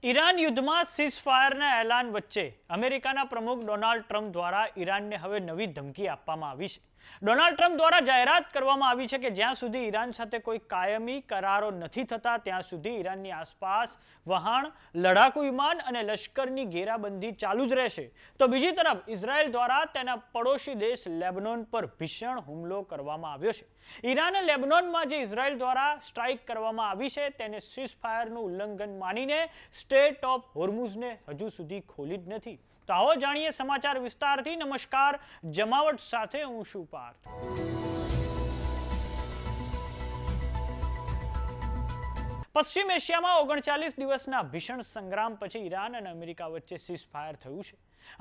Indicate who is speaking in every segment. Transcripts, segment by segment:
Speaker 1: Iran યુદ્ધમાં સીઝફાયરના એલાન વચ્ચે અમેરિકાના પ્રમુખ ડોનાલ્ડ ટ્રમ્પ દ્વારા ઈરાનને હવે નવી ધમકી આપવામાં આવી છે. ડોનાલ્ડ ટ્રમ્પ દ્વારા જાહેરાત કરવામાં આવી છે કે જ્યાં સુધી ઈરાન સાથે કોઈ કાયમી કરારો નથી થતા ત્યાં સુધી ઈરાનની આસપાસ વહાણ, લડાકુ વિમાન અને લશ્કરની ઘેરાબંધી ચાલુ જ રહેશે. તો બીજી તરફ ઇઝરાયલ દ્વારા તેના પડોશી દેશ લેબનોન પર ભીષણ હુમલો કરવામાં આવ્યો છે. ઈરાન અને લેબનોનમાં જે ઇઝરાયલ દ્વારા સ્ટ્રાઇક કરવામાં આવી છે તેને સીઝફાયરનું ઉલ્લંઘન માનીને સ્ટ્રેટ ઓફ હોર્મુઝને હજુ સુધી ખોલી જ નથી. તો આવો જાણીએ સમાચાર વિસ્તારથી. નમસ્કાર, જમાવટ સાથે હું છું પાર્થ. પશ્ચિમ એશિયામાં 39 દિવસના ભીષણ સંગ્રામ પછી ઈરાન અને અમેરિકા વચ્ચે સીઝફાયર થયું છે.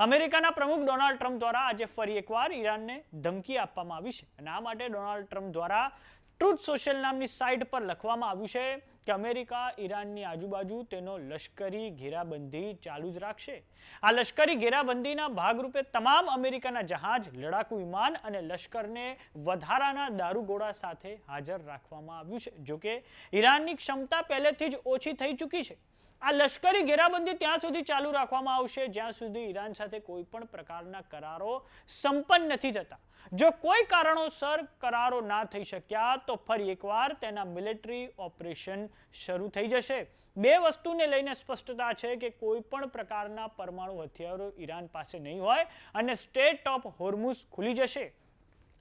Speaker 1: અમેરિકાના પ્રમુખ ડોનાલ્ડ ટ્રમ્પ દ્વારા આજે ફરી એકવાર ઈરાનને ધમકી આપવામાં આવી છે અને આ માટે ડોનાલ્ડ ટ્રમ્પ દ્વારા ટ્રુથ સોશિયલ નામની સાઇટ પર લખવામાં આવ્યું છે કે અમેરિકા ઈરાનની આજુબાજુ તેનો લશ્કરી ઘેરાબંધી ચાલુ જ રાખશે. આ લશ્કરી ઘેરાબંધીના ભાગરૂપે તમામ અમેરિકાના જહાજ, લડાકુ વિમાન અને લશ્કરને વધારાના દારૂગોળા સાથે હાજર રાખવામાં આવ્યું છે. જોકે ઈરાનની ક્ષમતા પહેલેથી જ ઓછી થઈ ચૂકી છે. આ લશ્કરી ઘેરાબંધી ત્યાં સુધી ચાલુ રાખવામાં આવશે જ્યાં સુધી ઈરાન સાથે કોઈ પણ પ્રકારના કરારો સંપન્ન નથી થતા. જો કોઈ કારણોસર કરારો ના થઈ શક્યા તો ફરી એકવાર તેના મિલિટરી ઓપરેશન શરૂ થઈ જશે. બે વસ્તુને લઈને સ્પષ્ટતા છે કે કોઈ પણ પ્રકારના પરમાણુ હથિયારો ઈરાન પાસે નહીં હોય અને સ્ટ્રેટ ઓફ હોર્મુઝ ખુલી જશે.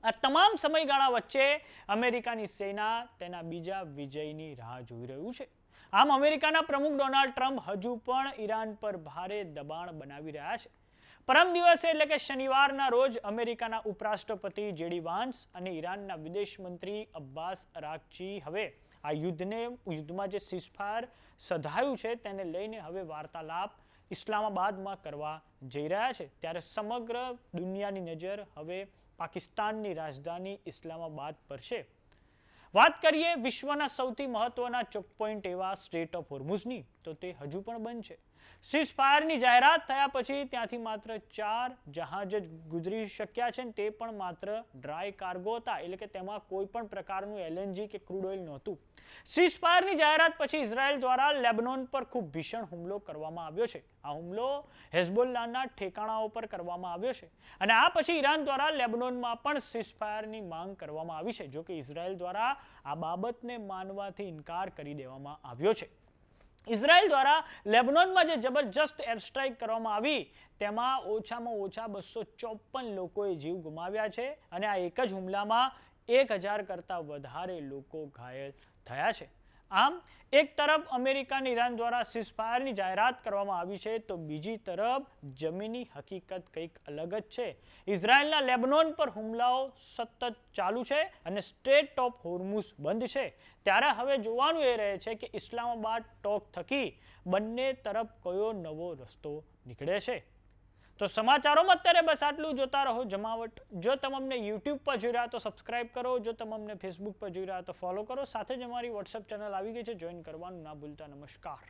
Speaker 1: આ તમામ સમયગાળા વચ્ચે અમેરિકાની સેના તેના બીજા વિજયની રાહ જોઈ રહ્યું છે. આમ અમેરિકાના પ્રમુખ ડોનાલ્ડ ટ્રમ્પ હજુ પણ ઈરાન પર ભારે દબાણ બનાવી રહ્યા છે. પરમ દિવસે એટલે કે શનિવારના રોજ અમેરિકાના ઉપરાષ્ટ્રપતિ જેડી વાન્સ અને ઈરાનના વિદેશ મંત્રી અબ્બાસ અરાકચી હવે આ યુદ્ધમાં જે સીઝફાયર સધાયું છે તેને લઈને હવે વાર્તાલાપ ઇસ્લામાબાદમાં કરવા જઈ રહ્યા છે. ત્યારે સમગ્ર દુનિયાની નજર હવે પાકિસ્તાનની રાજધાની ઇસ્લામાબાદ પર છે. વાત કરીએ વિશ્વના સૌથી મહત્વના ચોકપોઇન્ટ એવા સ્ટ્રેટ ઓફ હોર્મુઝની, તો તે હજુ પણ બંધ છે. સીઝફાયરની જાહેરાત થયા પછી ત્યાંથી માત્ર 4 જહાજ જ ગુજરી શક્યા છે. તે પણ માત્ર ડ્રાય કાર્ગો હતા, એટલે કે તેમાં કોઈ પણ પ્રકારનું LNG કે ક્રૂડ ઓઇલ નહોતું. સીઝફાયરની જાહેરાત પછી ઇઝરાયલ દ્વારા લેબનોન પર ખૂબ ભીષણ હુમલો કરવામાં આવ્યો છે. આ હુમલો હેઝબોલ્લાના ઠેકાણાઓ પર કરવામાં આવ્યો છે અને આ પછી ઈરાન દ્વારા લેબનોનમાં પણ સીઝફાયરની માંગ કરવામાં આવી છે. જોકે ઇઝરાયલ દ્વારા આ બાબતને માનવાથી ઇનકાર કરી દેવામાં આવ્યો છે. ઇઝરાયલ દ્વારા લેબનોનમાં જે જબરજસ્ત એર સ્ટ્રાઇક કરવામાં આવી તેમાં ઓછામાં ઓછા 254 લોકોએ જીવ ગુમાવ્યા છે અને આ એક જ હુમલામાં 1000 કરતાં વધારે લોકો ઘાયલ થયા છે. આમ એક તરફ અમેરિકા અને ઈરાન દ્વારા સીઝફાયરની જાહેરાત કરવામાં આવી છે તો બીજી તરફ જમીની હકીકત કંઈક અલગ જ છે. ઇઝરાયલના લેબનોન પર હુમલાઓ સતત ચાલુ છે અને સ્ટ્રેટ ઓફ હોર્મુઝ બંધ છે. ત્યારે હવે જોવાનું એ રહે છે કે ઇસ્લામાબાદ ટોક થકી બંને તરફ કયો નવો રસ્તો નીકળે છે. તો સમાચારોમાં અત્યારે બસ આટલું. જોતા રહો જમાવટ. જો તમે અમને યુટ્યુબ પર જોઈ રહ્યા તો સબસ્ક્રાઇબ કરો. જો તમે અમને ફેસબુક પર જોઈ રહ્યા તો ફોલો કરો. સાથે જ અમારી વોટ્સએપ ચેનલ આવી ગઈ છે, જોઈન કરવાનું ના ભૂલતા. નમસ્કાર.